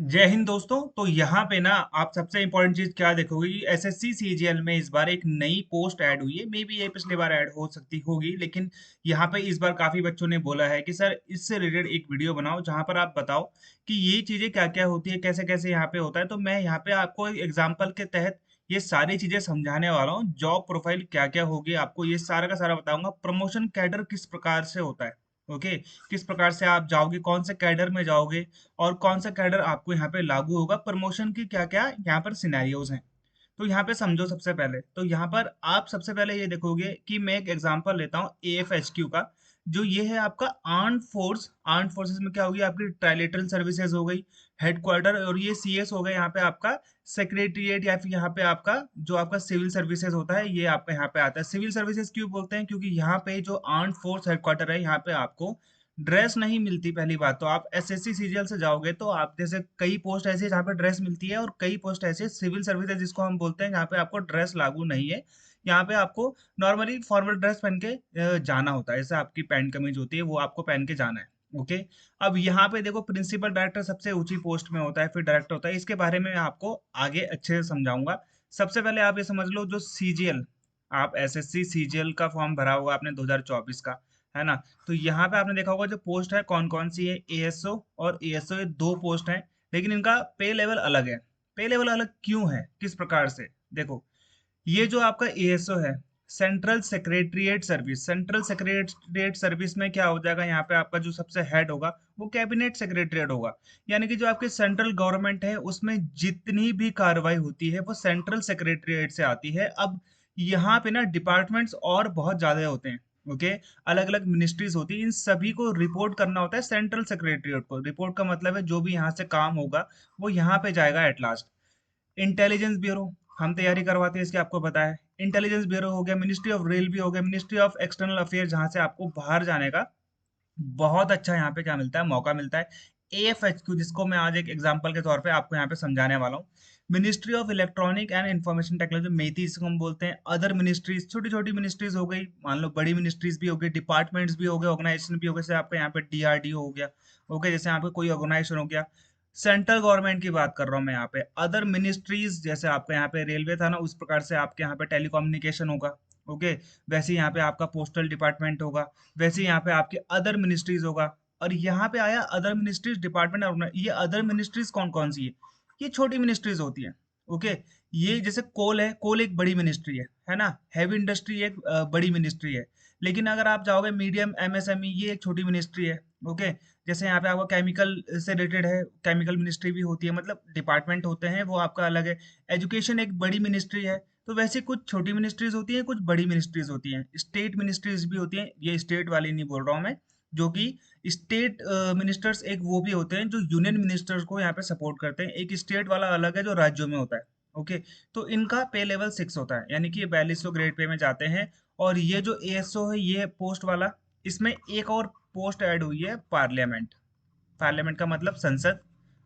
जय हिंद दोस्तों। तो यहाँ पे ना आप सबसे इम्पोर्टेंट चीज क्या देखोगे कि एसएससी सीजीएल में इस बार एक नई पोस्ट ऐड हुई है। मे बी ये पिछले बार ऐड हो सकती होगी, लेकिन यहाँ पे इस बार काफी बच्चों ने बोला है कि सर इससे रिलेटेड एक वीडियो बनाओ जहाँ पर आप बताओ कि ये चीजें क्या क्या होती है, कैसे कैसे यहाँ पे होता है। तो मैं यहाँ पे आपको एग्जाम्पल के तहत ये सारी चीजें समझाने वाला हूँ। जॉब प्रोफाइल क्या क्या होगी आपको ये सारा का सारा बताऊंगा। प्रमोशन कैडर किस प्रकार से होता है, ओके, किस प्रकार से आप जाओगे, कौन से कैडर में जाओगे और कौन सा कैडर आपको यहाँ पे लागू होगा, प्रमोशन की क्या क्या यहाँ पर सिनेरियोज हैं। तो यहाँ पे समझो। सबसे पहले तो यहाँ पर आप सबसे पहले ये देखोगे कि मैं एक एग्जांपल लेता हूँ एएफएचक्यू का। जो ये है आपका आर्म्ड फोर्सेस में क्या होगी, आपकी ट्राइलेटरल सर्विसेज हो गई, हेडक्वार्टर, और ये सीएस हो गया यहाँ पे आपका सेक्रेटरिएट, या फिर यहाँ पे आपका जो आपका सिविल सर्विसेज होता है ये आपका यहाँ पे आता है। सिविल सर्विसेज क्यों बोलते हैं, क्योंकि यहाँ पे जो आर्म्ड फोर्स हेडक्वार्टर है यहाँ पे आपको ड्रेस नहीं मिलती। पहली बात तो आप एसएससी सीजीएल से जाओगे तो आप जैसे कई पोस्ट ऐसी है जहाँ पे ड्रेस मिलती है, और कई पोस्ट ऐसी है सिविल सर्विसेज जिसको हम बोलते हैं जहाँ पे आपको ड्रेस लागू नहीं है। यहाँ पे आपको नॉर्मली फॉर्मल ड्रेस पहन के जाना होता है। जैसे आपकी पैंट कमीज होती है वो आपको पहन के जाना है, ओके। अब यहाँ पे देखो, प्रिंसिपल डायरेक्टर सबसे ऊंची पोस्ट में होता है, फिर डायरेक्टर होता है। इसके बारे में मैं आपको आगे अच्छे से समझाऊंगा। सबसे पहले आप ये समझ लो, जो सीजीएल, आप एसएससी सीजीएल का फॉर्म भरा होगा आपने 2024 का, है ना। तो यहाँ पे आपने देखा होगा जो पोस्ट है कौन कौन सी है, एएसओ और एएसओ, ये दो पोस्ट हैं, लेकिन इनका पे लेवल अलग है। पे लेवल अलग क्यों है, किस प्रकार से, देखो। ये जो आपका एएसओ है, सेंट्रल सेक्रेटरिएट सर्विस में क्या हो जाएगा, यहाँ पे आपका जो सबसे हेड होगा वो कैबिनेट सेक्रेटरिएट होगा। यानी कि जो आपके सेंट्रल गवर्नमेंट है उसमें जितनी भी कार्रवाई होती है वो सेंट्रल सेक्रेटरिएट से आती है। अब यहाँ पे ना डिपार्टमेंट्स और बहुत ज्यादा होते हैं, ओके। अलग अलग मिनिस्ट्रीज होती है, इन सभी को रिपोर्ट करना होता है सेंट्रल सेक्रेटरिएट को। रिपोर्ट का मतलब है जो भी यहाँ से काम होगा वो यहाँ पे जाएगा एट लास्ट। इंटेलिजेंस ब्यूरो, हम तैयारी करवाते हैं इसकी, आपको पता है। इंटेलिजेंस ब्यूरो हो गया, मिनिस्ट्री ऑफ रेल भी हो गया, मिनिस्ट्री ऑफ एक्सटर्नल अफेयर, जहां से आपको बाहर जाने का बहुत अच्छा यहाँ पे क्या मिलता है, मौका मिलता है। एएफएचक्यू, जिसको मैं आज एक एग्जांपल के तौर पे आपको यहाँ पे समझाने वाला हूँ। Ministry of electronic and information technology, MeitY जिसको हम बोलते हैं। अदर मिनिस्ट्रीज, छोटी छोटी मिनिस्ट्रीज हो गई, मान लो बड़ी मिनिस्ट्रीज भी हो गई, डिपार्टमेंट्स भी हो गए, ऑर्गेनाइजेशन भी हो गए, जैसे आपका यहाँ पे डीआरडीओ हो गया, ओके, जैसे यहाँ पे कोई ऑर्गेनाइजेशन हो गया। सेंट्रल गवर्नमेंट की बात कर रहा हूँ मैं यहाँ पे। अदर मिनिस्ट्रीज, जैसे आपका यहाँ पे रेलवे था ना, उस प्रकार से आपके यहाँ पे टेलीकम्युनिकेशन होगा, ओके। वैसे ही यहाँ पे आपका पोस्टल डिपार्टमेंट होगा, वैसे यहाँ पे आपके अदर मिनिस्ट्रीज होगा। और यहाँ पे आया अदर मिनिस्ट्रीज डिपार्टमेंट, और ये अदर मिनिस्ट्रीज कौन कौन सी है, ये छोटी मिनिस्ट्रीज होती हैं, ओके। ये जैसे कोल है, कोल एक बड़ी मिनिस्ट्री है ना। हैवी इंडस्ट्री एक बड़ी मिनिस्ट्री है। लेकिन अगर आप जाओगे मीडियम एमएसएमई, ये एक छोटी मिनिस्ट्री है, ओके। जैसे यहाँ पे आपको केमिकल से रिलेटेड है, केमिकल मिनिस्ट्री भी होती है, मतलब डिपार्टमेंट होते हैं वो आपका अलग है। एजुकेशन एक बड़ी मिनिस्ट्री है। तो वैसे कुछ छोटी मिनिस्ट्रीज होती हैं, कुछ बड़ी मिनिस्ट्रीज होती हैं, स्टेट मिनिस्ट्रीज भी होती हैं। ये स्टेट वाली नहीं बोल रहा हूँ मैं, जो कि स्टेट मिनिस्टर्स एक वो भी होते हैं जो यूनियन मिनिस्टर्स को यहाँ पे सपोर्ट करते हैं। एक स्टेट वाला अलग है जो राज्यों में होता है, ओके। तो इनका पे लेवल 6 होता है, यानी कि ये 4200 ग्रेड पे में जाते हैं। और ये जो एएसओ है ये पोस्ट वाला, इसमें एक और पोस्ट ऐड हुई है, पार्लियामेंट। पार्लियामेंट का मतलब संसद,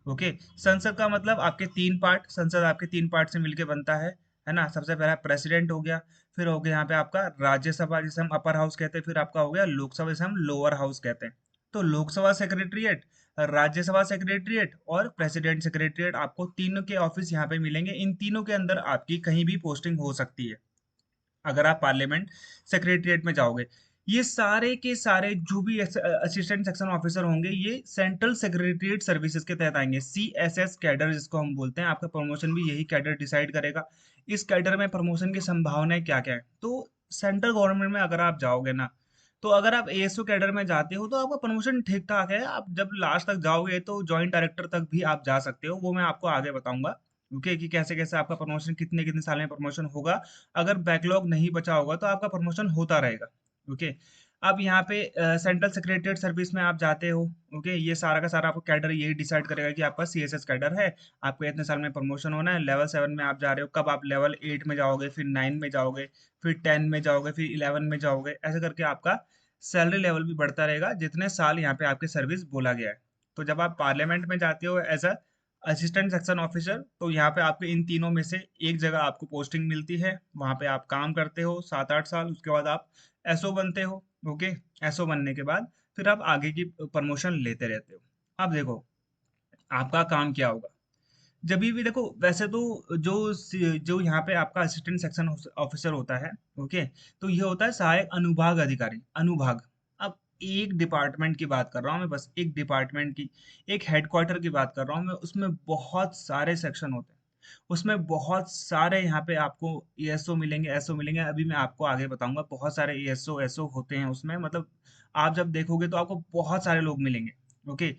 ओके। संसद का मतलब आपके तीन पार्ट, संसद आपके तीन पार्ट से मिलके बनता है ना। सबसे पहला प्रेसिडेंट हो गया, फिर हो गया यहाँ पे आपका राज्यसभा जिसे हम अपर हाउस कहते हैं, फिर आपका हो गया लोकसभा जिसे हम लोअर हाउस कहते हैं। तो लोकसभा सेक्रेटरिएट, राज्यसभा सेक्रेटरिएट और प्रेसिडेंट सेक्रेटरिएट, आपको तीनों के ऑफिस यहाँ पे मिलेंगे। इन तीनों के अंदर आपकी कहीं भी पोस्टिंग हो सकती है अगर आप पार्लियामेंट सेक्रेटरिएट में जाओगे। ये सारे के सारे जो भी असिस्टेंट सेक्शन ऑफिसर होंगे ये सेंट्रल सेक्रेटरिएट सर्विसेज के तहत आएंगे। सीएसएस कैडर जिसको हम बोलते हैं, आपका प्रमोशन भी यही कैडर डिसाइड करेगा। इस कैडर में प्रमोशन की संभावनाएं क्या क्या है, तो सेंट्रल गवर्नमेंट में अगर आप जाओगे ना, तो अगर आप एएसओ कैडर में जाते हो तो आपका प्रमोशन ठीक ठाक है। आप जब लास्ट तक जाओगे तो जॉइंट डायरेक्टर तक भी आप जा सकते हो, वो मैं आपको आगे बताऊंगा, ओके, कि कैसे कैसे आपका प्रमोशन कितने कितने साल में प्रमोशन होगा। अगर बैकलॉग नहीं बचा होगा तो आपका प्रमोशन होता रहेगा, ओके। अब यहाँ पे सेंट्रल सेक्रेटरिएट सर्विस में आप जाते हो, ओके। ये सारा का सारा आपको कैडर यही डिसाइड करेगा कि आपका सीएसएस कैडर है, आपको इतने साल में प्रमोशन होना है। लेवल 7 में आप जा रहे हो, कब आप लेवल 8 में जाओगे, फिर 9 में जाओगे, फिर 10 में जाओगे, फिर 11 में जाओगे, ऐसे करके आपका सैलरी लेवल भी बढ़ता रहेगा जितने साल यहाँ पे आपकी सर्विस बोला गया है। तो जब आप पार्लियामेंट में जाते हो as a assistant section officer, तो यहाँ पे आपके इन तीनों में से एक जगह आपको पोस्टिंग मिलती है, वहां पे आप काम करते हो 7-8 साल, उसके बाद आप एसओ बनते हो, ओके। एसओ बनने के बाद फिर आप आगे की प्रमोशन लेते रहते हो। अब देखो, आपका काम क्या होगा? जभी भी देखो वैसे तो जो यहाँ पे आपका असिस्टेंट सेक्शन ऑफिसर होता है, ओके, तो ये होता है सहायक अनुभाग अधिकारी, अनुभाग। अब एक डिपार्टमेंट की बात कर रहा हूँ मैं, बस एक डिपार्टमेंट की, एक हेडक्वार्टर की बात कर रहा हूँ मैं, उसमें बहुत सारे सेक्शन होते हैं, उसमें बहुत सारे यहाँ पे आपको एएसओ मिलेंगे, एसओ मिलेंगे, अभी मैं आपको आगे बताऊंगा, बहुत सारे एएसओ एसओ होते हैं उसमें, मतलब आप जब देखोगे तो आपको बहुत सारे लोग मिलेंगे, ओके।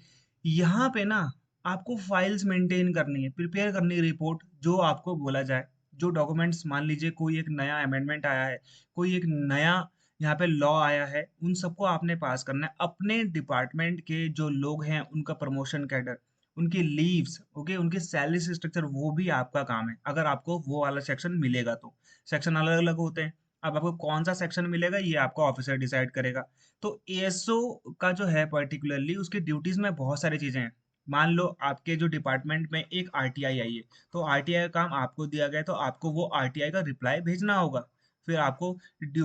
यहाँ पे ना आपको फाइल्स मेंटेन करनी है, प्रिपेयर करनी है रिपोर्ट, जो आपको बोला जाए, जो डॉक्यूमेंट्स, मान लीजिए कोई एक नया अमेंडमेंट आया है, कोई एक नया यहाँ पे लॉ आया है, उन सबको आपने पास करना है। अपने डिपार्टमेंट के जो लोग हैं उनका प्रमोशन कैडर, उनकी लीव्स, ओके, उनके सैलरी स्ट्रक्चर, वो भी आपका काम है, अगर आपको वो वाला सेक्शन मिलेगा तो। सेक्शन अलग अलग होते हैं, अब आपको कौन सा सेक्शन मिलेगा ये आपका ऑफिसर डिसाइड करेगा। तो एएसओ का जो है पर्टिकुलरली उसकी ड्यूटीज में बहुत सारी चीजें हैं। मान लो आपके जो डिपार्टमेंट में एक आरटीआई आई है, तो आरटीआई का काम आपको दिया गया है, तो आपको वो आरटीआई का रिप्लाई भेजना होगा। फिर आपको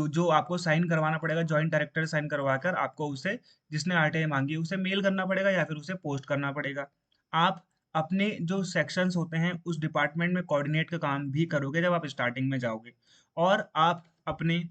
जो आपको साइन करवाना पड़ेगा, जॉइंट डायरेक्टर साइन करवा कर आपको उसे, जिसने आरटीआई मांगी है, उसे मेल करना पड़ेगा या फिर उसे पोस्ट करना पड़ेगा। आप अपने जो सेक्शंस होते हैं उस डिपार्टमेंट में कोऑर्डिनेट का काम भी करोगे जब आप स्टार्टिंग में जाओगे, और आप अपने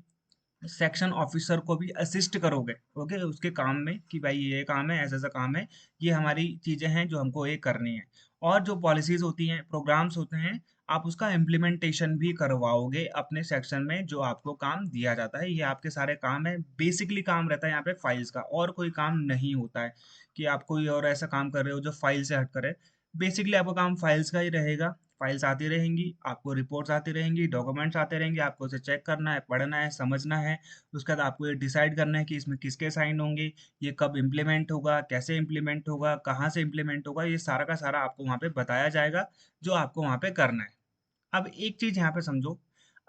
सेक्शन ऑफिसर को भी असिस्ट करोगे, ओके, उसके काम में, कि भाई ये काम है, ऐसा ऐसा काम है, ये हमारी चीजें हैं जो हमको ये करनी है। और जो पॉलिसीज होती हैं, प्रोग्राम्स होते हैं, आप उसका इम्प्लीमेंटेशन भी करवाओगे अपने सेक्शन में, जो आपको काम दिया जाता है। ये आपके सारे काम है, बेसिकली काम रहता है यहाँ पे फाइल्स का, और कोई काम नहीं होता है कि आप कोई और ऐसा काम कर रहे हो जो फाइल से हट करे। बेसिकली आपका काम फाइल्स का ही रहेगा। फाइल्स आती रहेंगी, आपको रिपोर्ट्स आती रहेंगी, डॉक्यूमेंट्स आते रहेंगे, आपको उसे चेक करना है, पढ़ना है, समझना है। उसके बाद आपको ये डिसाइड करना है कि इसमें किसके साइन होंगे, ये कब इम्प्लीमेंट होगा, कैसे इम्प्लीमेंट होगा, कहाँ से इम्प्लीमेंट होगा, ये सारा का सारा आपको वहाँ पे बताया जाएगा, जो आपको वहाँ पे करना है। अब एक चीज यहाँ पे समझो,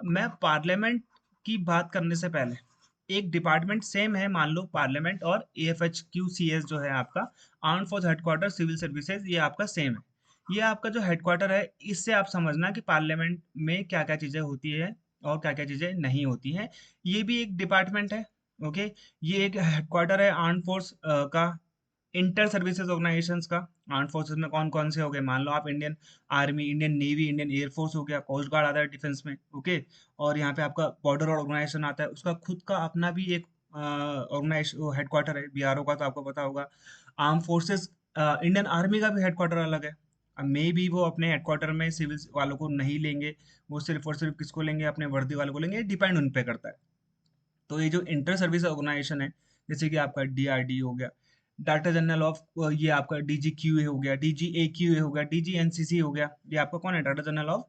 मैं पार्लियामेंट की बात करने से पहले, एक डिपार्टमेंट सेम है, मान लो पार्लियामेंट और AFHQCS जो है आपका, arm force headquarter civil services, ये आपका सेम है। ये आपका जो हेडक्वार्टर है, इससे आप समझना कि पार्लियामेंट में क्या क्या चीजें होती है और क्या क्या चीजें नहीं होती हैं। ये भी एक डिपार्टमेंट है, ओके। ये एक हेडक्वार्टर है आर्म फोर्स का, इंटर सर्विसेज ऑर्गेनाइजेशंस का। आर्म फोर्सेस में कौन कौन से हो गए, मान लो आप Indian army, Indian navy, Indian air force हो गया, कोस्ट गार्ड आता है डिफेंस में, ओके। और यहाँ पे आपका बॉर्डर ऑर्गेनाइजेशन आता है, उसका खुद का अपना भी एक ऑर्गेनाइजेशन हेडक्वार्टर है, बीआरओ का, तो आपको पता होगा। आर्म फोर्सेस, इंडियन आर्मी का भी हेडक्वार्टर अलग है। अब मे भी वो अपने हेडक्वार्टर में सिविल वालों को नहीं लेंगे, वो सिर्फ और सिर्फ किसको लेंगे, अपने वर्दी वालों को लेंगे, डिपेंड उन पे करता है। तो ये जो इंटर सर्विस ऑर्गेनाइजेशन है, जैसे कि आपका डीआरडी हो गया, डाटा जनरल ऑफ, ये आपका डीजीक्यूए हो गया, डीजीएक्यूए हो गया, डीजीएनसीसी हो गया, ये आपका कौन है, data general of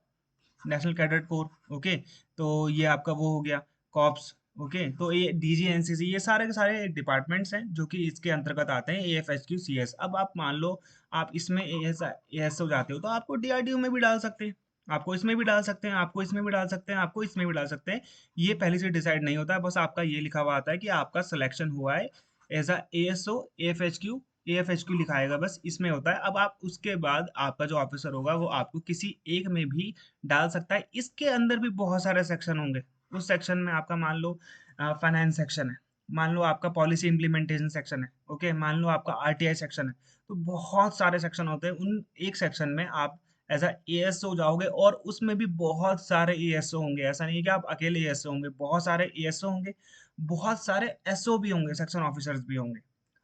national cadet corps, okay. तो ये आपका वो हो गया, कॉप्स, ओके। तो ये डीजीएनसीसी, ये सारे के सारे डिपार्टमेंट्स हैं जो कि इसके अंतर्गत आते हैं, AFHQCS। अब आप मान लो आप इसमें एएस हो जाते हो, तो आपको डीआरडीओ में भी डाल सकते हैं, आपको इसमें भी डाल सकते हैं, आपको इसमें भी डाल सकते हैं, आपको इसमें भी डाल सकते हैं। ये पहले से डिसाइड नहीं होता है, बस आपका ये लिखा हुआ आता है कि आपका सिलेक्शन हुआ है एज अ एएसओ, AFHQ लिखा आएगा, बस इसमें होता है। अब आप उसके बाद आपका जो ऑफिसर होगा वो आपको किसी एक में भी डाल सकता है। इसके अंदर भी बहुत सारे सेक्शन होंगे। उस सेक्शन में आपका मान लो फाइनेंस सेक्शन है, मान लो आपका पॉलिसी इम्प्लीमेंटेशन सेक्शन है, ओके, मान लो आपका आरटीआई सेक्शन है। तो बहुत सारे सेक्शन होते हैं, उन एक सेक्शन में आप एज अ एएसओ जाओगे, और उसमें भी बहुत सारे एएसओ होंगे। ऐसा नहीं है कि आप अकेले एएसओ होंगे, बहुत सारे एएसओ होंगे, बहुत सारे एसओ भी होंगे, सेक्शन ऑफिसर्स भी होंगे।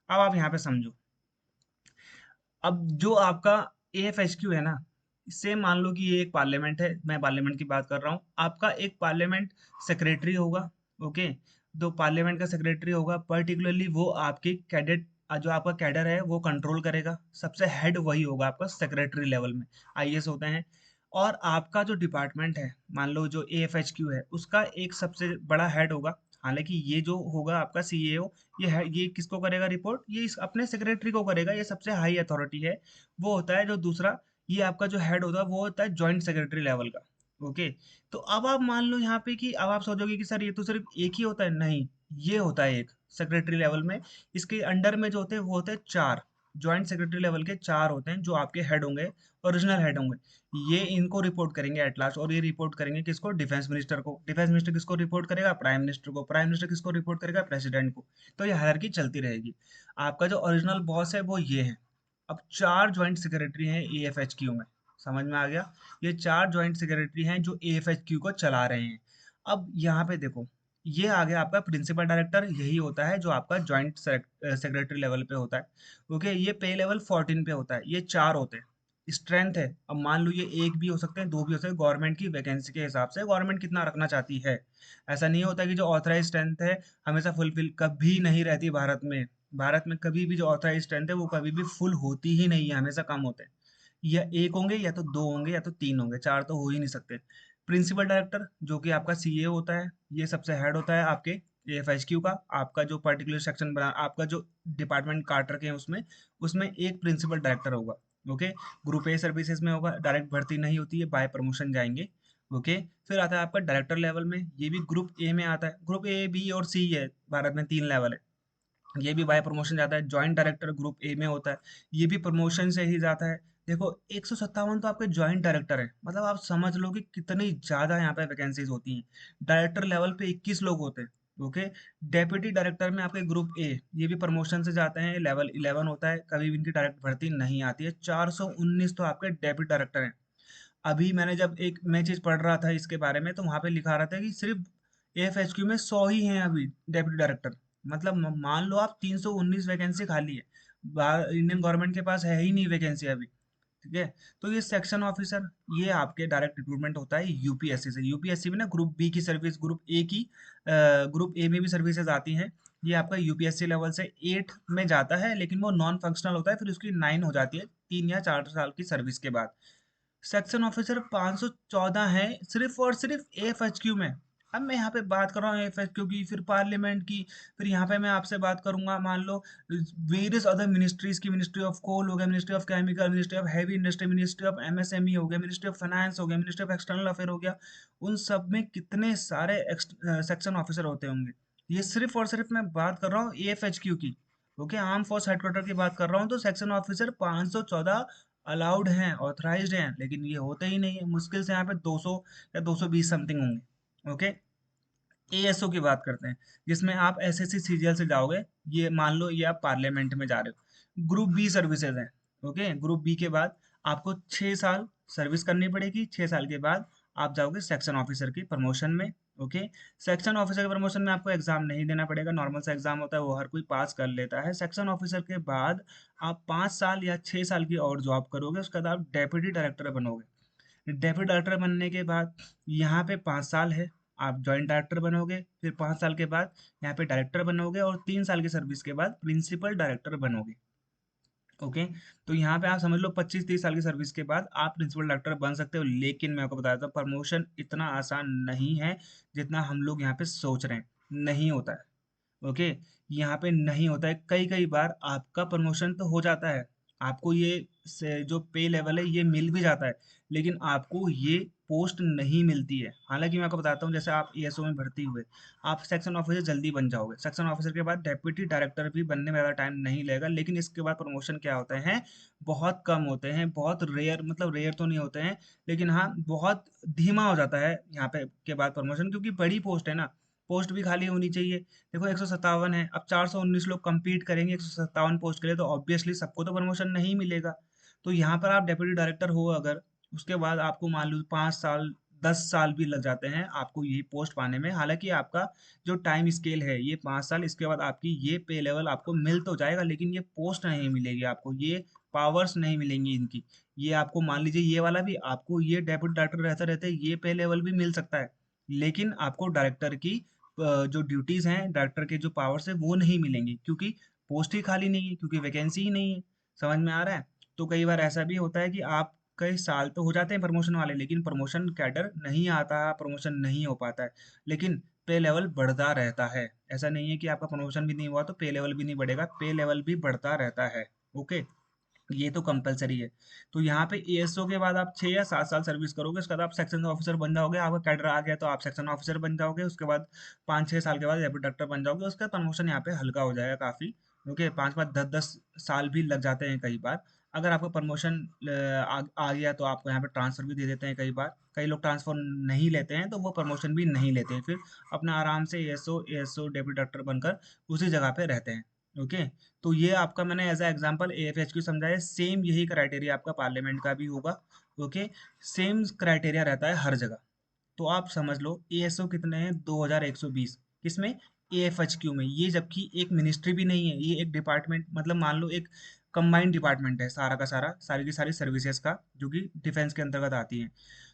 अब आप यहाँ पे समझो, अब जो आपका AFHQ है ना, इससे मान लो कि ये एक पार्लियामेंट है, मैं पार्लियामेंट की बात कर रहा हूँ, आपका एक पार्लियामेंट सेक्रेटरी होगा, ओके। तो पार्लियामेंट का सेक्रेटरी होगा, पर्टिकुलरली वो आपके कैडेट, जो आपका कैडर है वो कंट्रोल करेगा, सबसे हेड वही होगा आपका सेक्रेटरी लेवल में, आईएएस होते हैं। और आपका जो डिपार्टमेंट है, मान लो जो AFHQ है, उसका एक सबसे बड़ा हेड होगा। हालांकि ये जो होगा आपका सीएओ, ये है, ये किसको करेगा रिपोर्ट, ये अपने सेक्रेटरी को करेगा, ये सबसे हाई अथॉरिटी है। वो होता है जो दूसरा, ये आपका जो हेड होता है वो होता है जॉइंट सेक्रेटरी लेवल का, ओके। तो अब आप मान लो यहाँ पे कि अब आप सोचोगे कि सर ये तो सिर्फ एक ही होता है, नहीं, ये होता है एक सेक्रेटरी लेवल में। इसके अंडर में जो होते हैं वो होते हैं चार, जॉइंट सेक्रेटरी लेवल के चार होते हैं जो आपके हेड होंगे, ओरिजिनल हेड होंगे। ये इनको रिपोर्ट करेंगे एट लास्ट, और ये रिपोर्ट करेंगे किसको, डिफेंस मिनिस्टर को। डिफेंस मिनिस्टर किसको रिपोर्ट करेगा, प्राइम मिनिस्टर को। प्राइम मिनिस्टर किसको रिपोर्ट करेगा, प्रेसिडेंट को। तो ये हायरार्की चलती रहेगी। आपका जो ओरिजिनल बॉस है वो ये है, अब 4 जॉइंट सेक्रेटरी हैं एएफएचक्यू में, समझ में आ गया? ये 4 जॉइंट सेक्रेटरी हैं जो एएफएचक्यू को चला रहे हैं। अब यहाँ पे देखो, ये आ गया आपका प्रिंसिपल डायरेक्टर, यही होता है जो आपका जॉइंट सेक्रेटरी लेवल पे होता है। ओके, ये पे लेवल 14 पे होता है, ये 4 होते हैं। स्ट्रेंथ है, अब मान लो ये एक भी हो सकते हैं, दो भी हो सकते हैं, गवर्नमेंट की वैकेंसी के हिसाब से गवर्नमेंट कितना रखना चाहती है। ऐसा नहीं होता कि जो ऑथराइज स्ट्रेंथ है हमेशा फुलफिल कभी नहीं रहती भारत में। भारत में कभी भी जो ऑथराइज स्ट्रेंथ है वो कभी भी फुल होती ही नहीं है, हमेशा कम होते हैं। या एक होंगे या तो दो होंगे या तो तीन होंगे, चार तो हो ही नहीं सकते। प्रिंसिपल डायरेक्टर जो कि आपका सीए होता है, ये सबसे हेड होता है आपके एफएचक्यू का। आपका जो पर्टिकुलर सेक्शन बना, आपका जो डिपार्टमेंट काट रखे हैं उसमें उसमें एक प्रिंसिपल डायरेक्टर होगा। ओके, ग्रुप ए सर्विसेज में होगा, डायरेक्ट भर्ती नहीं होती है, बाय प्रमोशन जाएंगे। ओके, फिर आता है आपका डायरेक्टर लेवल में, ये भी ग्रुप ए में आता है। ग्रुप ए, बी और सी है, भारत में 3 लेवल है। ये भी बाय प्रमोशन जाता है। जॉइंट डायरेक्टर ग्रुप ए में होता है, ये भी प्रमोशन से ही जाता है। देखो 157 तो आपके जॉइंट डायरेक्टर है, मतलब आप समझ लो कि कितनी ज्यादा यहाँ पे वैकेंसीज होती हैं। डायरेक्टर लेवल पे 21 लोग होते हैं। ओके, डेप्यूटी डायरेक्टर में आपके ग्रुप ए, ये भी प्रमोशन से जाते हैं, लेवल 11 होता है, कभी भी इनकी डायरेक्ट भर्ती नहीं आती है। 419 तो आपके डेप्यूटी डायरेक्टर हैं। अभी मैंने जब एक मैं चीज पढ़ रहा था इसके बारे में, तो वहां पे लिखा रहा था कि सिर्फ एएफएचक्यू में 100 ही हैं अभी डेप्यूटी डायरेक्टर। मतलब मान लो आप 319 वैकेंसी खाली है, इंडियन गवर्नमेंट के पास है ही नहीं वैकेंसी अभी। ठीक है, तो ये सेक्शन ऑफिसर, ये आपके डायरेक्ट रिक्रूटमेंट होता है यूपीएससी से। यूपीएससी में ना ग्रुप बी की सर्विस, ग्रुप ए की, ग्रुप ए में भी सर्विसेज आती हैं। ये आपका यूपीएससी लेवल से 8 में जाता है, लेकिन वो नॉन फंक्शनल होता है, फिर उसकी 9 हो जाती है 3 या 4 साल की सर्विस के बाद। सेक्शन ऑफिसर 514 है सिर्फ और सिर्फ एएफएचक्यू में। अब मैं यहाँ पे बात कर रहा हूँ एएफएचक्यू की, फिर पार्लियामेंट की, फिर यहाँ पे मैं आपसे बात करूंगा मान लो वेरियस अदर मिनिस्ट्रीज की। मिनिस्ट्री ऑफ कोल हो गया, ministry of chemical, ministry of heavy industry, ministry of MSME हो गया, मिनिस्ट्री ऑफ फाइनेंस हो गया, मिनिस्ट्री ऑफ एक्सटर्नल अफेयर हो गया। उन सब में कितने सारे सेक्शन ऑफिसर होते होंगे। ये सिर्फ और सिर्फ मैं बात कर रहा हूँ एएफएचक्यू की। ओके, आर्म फोर्स हेडक्वार्टर की बात कर रहा हूँ, तो सेक्शन ऑफिसर 514 अलाउड हैं, ऑथराइज्ड हैं, लेकिन ये होते ही नहीं है। मुश्किल से यहाँ पे 200 या 220 समथिंग होंगे। ओके, एएसओ की बात करते हैं, जिसमें आप एसएससी सीजीएल से जाओगे। ये मान लो ये आप पार्लियामेंट में जा रहे हो, ग्रुप बी सर्विसेज हैं। ओके, ग्रुप बी के बाद आपको 6 साल सर्विस करनी पड़ेगी। 6 साल के बाद आप जाओगे सेक्शन ऑफिसर की प्रमोशन में। ओके, सेक्शन ऑफिसर के प्रमोशन में आपको एग्जाम नहीं देना पड़ेगा, नॉर्मल सा एग्जाम होता है, वो हर कोई पास कर लेता है। सेक्शन ऑफिसर के बाद आप 5 साल या 6 साल की और जॉब करोगे, उसके बाद आप डेप्यूटी डायरेक्टर बनोगे। डेप्यूटी डायरेक्टर बनने के बाद यहाँ पे 5 साल है, आप जॉइंट डायरेक्टर बनोगे। फिर 5 साल के बाद यहाँ पे डायरेक्टर बनोगे, और 3 साल की सर्विस के बाद प्रिंसिपल डायरेक्टर बनोगे। ओके, तो यहाँ पे आप समझ लो 25-30 साल की सर्विस के बाद आप प्रिंसिपल डायरेक्टर बन सकते हो। लेकिन मैं आपको बता देता हूँ, प्रमोशन इतना आसान नहीं है जितना हम लोग यहाँ पे सोच रहे हैं, नहीं होता है। ओके, यहाँ पे नहीं होता है। कई कई बार आपका प्रमोशन तो हो जाता है, आपको ये जो पे लेवल है ये मिल भी जाता है, लेकिन आपको ये पोस्ट नहीं मिलती है। हालांकि मैं आपको बताता हूँ, जैसे आप एएसओ में भर्ती हुए, आप सेक्शन ऑफिसर जल्दी बन जाओगे। सेक्शन ऑफिसर के बाद डेप्यूटी डायरेक्टर भी बनने में ज़्यादा टाइम नहीं लगेगा, लेकिन इसके बाद प्रमोशन क्या होते हैं, बहुत कम होते हैं, बहुत रेयर, मतलब रेयर तो नहीं होते हैं, लेकिन हाँ बहुत धीमा हो जाता है यहाँ पे के बाद प्रमोशन, क्योंकि बड़ी पोस्ट है ना, पोस्ट भी खाली होनी चाहिए। देखो 157 है, अब 419 लोग compete करेंगे 157 पोस्ट के लिए, तो ऑब्वियसली सबको तो प्रमोशन नहीं मिलेगा। तो यहाँ पर आप डेप्यूटी डायरेक्टर हो अगर, उसके बाद आपको मान लो 5 साल 10 साल भी लग जाते हैं आपको यही पोस्ट पाने में। हालांकि आपका जो टाइम स्केल है ये 5 साल, इसके बाद आपकी ये पे लेवल आपको मिल तो जाएगा, लेकिन ये पोस्ट नहीं मिलेगी आपको, ये पावर्स नहीं मिलेंगी इनकी। ये आपको मान लीजिए ये वाला भी आपको, ये डेप्यूटी डायरेक्टर रहते रहते ये पे लेवल भी मिल सकता है, लेकिन आपको डायरेक्टर की जो ड्यूटीज हैं, डायरेक्टर के जो पावर्स है वो नहीं मिलेंगी, क्योंकि पोस्ट ही खाली नहीं है, क्योंकि वैकेंसी ही नहीं है। समझ में आ रहा है? तो कई बार ऐसा भी होता है कि आप कई साल तो हो जाते हैं प्रमोशन वाले, लेकिन प्रमोशन कैडर नहीं आता, प्रमोशन नहीं हो पाता है, लेकिन पे लेवल बढ़ता रहता है। ऐसा नहीं है कि आपका प्रमोशन भी नहीं हुआ तो पे लेवल भी नहीं बढ़ेगा, पे लेवल भी बढ़ता रहता है। ओके, ये तो कंपलसरी है। तो यहाँ पे एएसओ के बाद आप 6 या 7 साल सर्विस करोगे, उसके बाद आप सेक्शन ऑफिसर बन जाओगे, आपका कैडर आ गया तो आप सेक्शन ऑफिसर बन जाओगे। उसके बाद 5-6 साल के बाद डेप्यूटी डायरेक्टर बन जाओगे, उसका प्रमोशन यहाँ पे हल्का हो जाएगा काफी। ओके, 5-5 10-10 साल भी लग जाते हैं कई बार। अगर आपका प्रमोशन आ गया तो आपको यहाँ पे ट्रांसफर भी दे देते हैं कई बार। कई लोग ट्रांसफर नहीं लेते हैं तो वो प्रमोशन भी नहीं लेते हैं, फिर अपना आराम से एएसओ एएसओ डेप्यूटी डायरेक्टर बनकर उसी जगह पे रहते हैं। ओके। तो ये आपका मैंने एज अ एग्जांपल एएफएचक्यू समझाया, सेम यही क्राइटेरिया आपका पार्लियामेंट का भी होगा। ओके, सेम क्राइटेरिया रहता है हर जगह। तो आप समझ लो एएसओ कितने हैं, 2120 किसमें, एएफएचक्यू में। ये जबकि एक मिनिस्ट्री भी नहीं है, ये एक डिपार्टमेंट, मतलब मान लो एक कंबाइंड डिपार्टमेंट है सारा का सारा, सारी की सारी सर्विसेज का, जो कि डिफेंस के अंतर्गत आती हैं।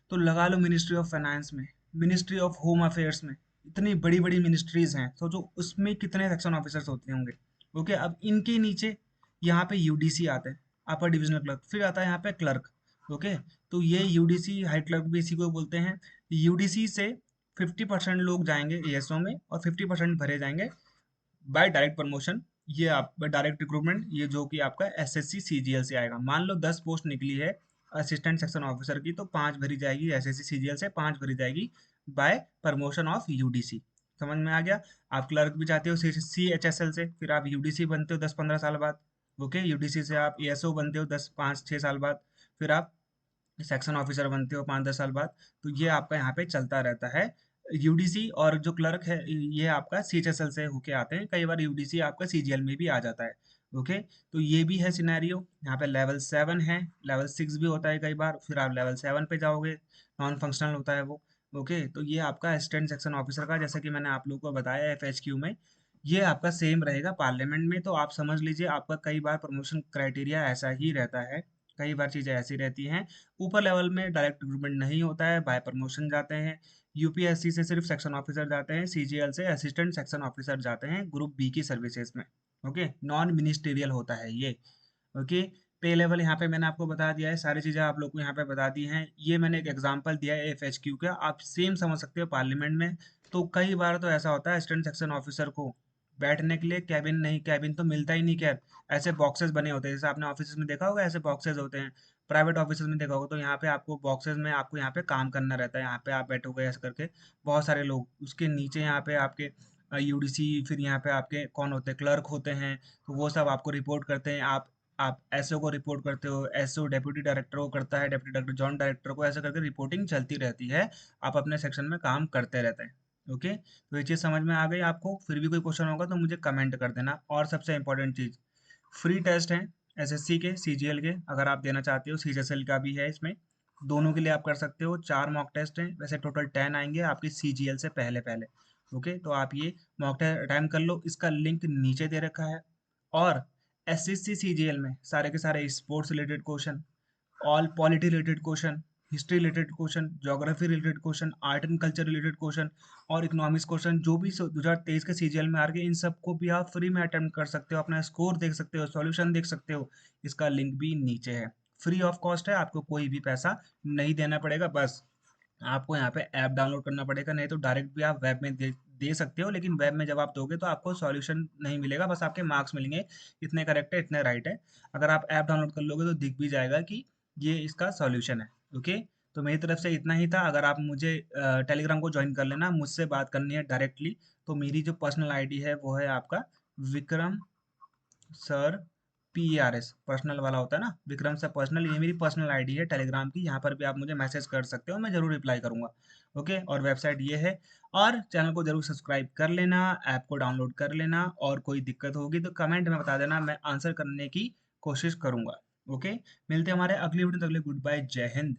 तो लगा लो मिनिस्ट्री ऑफ फाइनेंस में, मिनिस्ट्री ऑफ होम अफेयर्स में, इतनी बड़ी बड़ी मिनिस्ट्रीज हैं, तो जो उसमें कितने सेक्शन ऑफिसर्स होते होंगे। ओके, अब इनके नीचे यहाँ पे यूडीसी आते हैं, अपर डिविजनल क्लर्क, फिर आता है यहाँ पे क्लर्क। ओके, तो ये यूडीसी हाई क्लर्क भी इसी को बोलते हैं। यूडीसी से 50% लोग जाएंगे एएसओ में और 50% भरे जाएंगे बाय डायरेक्ट प्रमोशन। ये आप डायरेक्ट रिक्रूटमेंट, ये जो कि आपका एसएससी सीजीएल से आएगा। मान लो 10 पोस्ट निकली है असिस्टेंट सेक्शन ऑफिसर की, तो 5 भरी जाएगी एसएससी सीजीएल से, 5 भरी जाएगी बाय प्रमोशन ऑफ यूडीसी। समझ में आ गया। आप क्लर्क भी जाते हो सी एच एस एल से, फिर आप यूडीसी बनते हो 10-15 साल बाद। ओके, यूडीसी से आप एएसओ बनते हो 10-5-6 साल बाद, फिर आप सेक्शन ऑफिसर बनते हो 5-10 साल बाद। तो ये आपका यहाँ पे चलता रहता है। यूडीसी और जो क्लर्क है ये आपका सीएचएसएल से होके आते हैं, कई बार यूडीसी आपका सीजीएल में भी आ जाता है। ओके, तो ये भी है सिनेरियो। यहाँ पे लेवल 7 है, लेवल 6 भी होता है कई बार, फिर आप लेवल 7 पे जाओगे, नॉन फंक्शनल होता है वो। ओके, तो ये आपका असिस्टेंट सेक्शन ऑफिसर का, जैसे कि मैंने आप लोगों को बताया एफएचक्यू में, ये आपका सेम रहेगा पार्लियामेंट में। तो आप समझ लीजिए आपका कई बार प्रमोशन क्राइटेरिया ऐसा ही रहता है, कई बार चीज़ें ऐसी रहती हैं। ऊपर लेवल में डायरेक्ट रिक्रूटमेंट नहीं होता है, बाय प्रमोशन जाते हैं। यूपीएससी से सिर्फ सेक्शन ऑफिसर जाते हैं, सीजीएल से असिस्टेंट सेक्शन ऑफिसर जाते हैं ग्रुप बी की सर्विसेज में। ओके, नॉन मिनिस्टेरियल होता है ये। ओके, पे लेवल यहाँ पे मैंने आपको बता दिया है, सारी चीज़ें आप लोग को यहाँ पे बता दी हैं। ये मैंने एक एग्जांपल दिया है एफएचक्यू का, आप सेम समझ सकते हो पार्लियामेंट में। तो कई बार तो ऐसा होता है असिस्टेंट सेक्शन ऑफिसर को बैठने के लिए कैबिन नहीं, कैबिन तो मिलता ही नहीं, खैर ऐसे बॉक्सेस बने होते हैं, जैसे आपने ऑफिस में देखा होगा ऐसे बॉक्सेस होते हैं, प्राइवेट ऑफिस में देखा होगा। तो यहाँ पे आपको बॉक्सेस में आपको यहाँ पे काम करना रहता है, यहाँ पे आप बैठोगे ऐसे करके, बहुत सारे लोग उसके नीचे यहाँ पे आपके यूडीसी, फिर यहाँ पे आपके कौन होते हैं, क्लर्क होते हैं। तो वो सब आपको रिपोर्ट करते हैं। आप एसओ को रिपोर्ट करते हो, एसओ डेप्यूटी डायरेक्टर को करता है, डेप्यूटी डायरेक्टर जॉइंट डायरेक्टर को, ऐसे करके रिपोर्टिंग चलती रहती है। आप अपने सेक्शन में काम करते रहते हैं। ओके, तो ये चीज़ समझ में आ गई आपको। फिर भी कोई क्वेश्चन होगा तो मुझे कमेंट कर देना। और सबसे इंपॉर्टेंट चीज़, फ्री टेस्ट हैं एसएससी के, सीजीएल के, अगर आप देना चाहते हो, सीजीएल का भी है इसमें, दोनों के लिए आप कर सकते हो। 4 मॉक टेस्ट हैं, वैसे टोटल 10 आएंगे आपकी सीजीएल से पहले पहले। ओके, तो आप ये मॉक टेस्ट अटेम्प्ट कर लो, इसका लिंक नीचे दे रखा है। और एसएससी सीजीएल में सारे के सारे sports related question, all polity related question, history related question, geography related question, art and culture related question और इकोनॉमिक्स क्वेश्चन, जो भी 2023 के सीजीएल में आ रहे हैं, इन सबको भी आप फ्री में अटेम्प्ट कर सकते हो, अपना स्कोर देख सकते हो, सॉल्यूशन देख सकते हो। इसका लिंक भी नीचे है, फ्री ऑफ कॉस्ट है, आपको कोई भी पैसा नहीं देना पड़ेगा। बस आपको यहाँ पे ऐप डाउनलोड करना पड़ेगा, नहीं तो डायरेक्ट भी आप वेब में दे सकते हो, लेकिन वेब में जब आप दोगे तो आपको सॉल्यूशन नहीं मिलेगा, बस आपके मार्क्स मिलेंगे, इतने करेक्ट है इतने राइट है। अगर आप ऐप डाउनलोड कर लोगे तो दिख भी जाएगा कि ये इसका सॉल्यूशन है। ओके, तो मेरी तरफ से इतना ही था। अगर आप मुझे टेलीग्राम को ज्वाइन कर लेना, मुझसे बात करनी है डायरेक्टली, तो मेरी जो पर्सनल आईडी है वो है आपका विक्रम सर PRS, पर्सनल वाला होता है ना, विक्रम सर पर्सनल, ये मेरी पर्सनल आईडी है टेलीग्राम की, यहाँ पर भी आप मुझे मैसेज कर सकते हो, मैं जरूर रिप्लाई करूंगा। ओके, और वेबसाइट ये है। और चैनल को जरूर सब्सक्राइब कर लेना, ऐप को डाउनलोड कर लेना, और कोई दिक्कत होगी तो कमेंट में बता देना, मैं आंसर करने की कोशिश करूंगा। ओके, मिलते हैं हमारे अगली वीडियो, अगले गुड बाय, जय हिंद।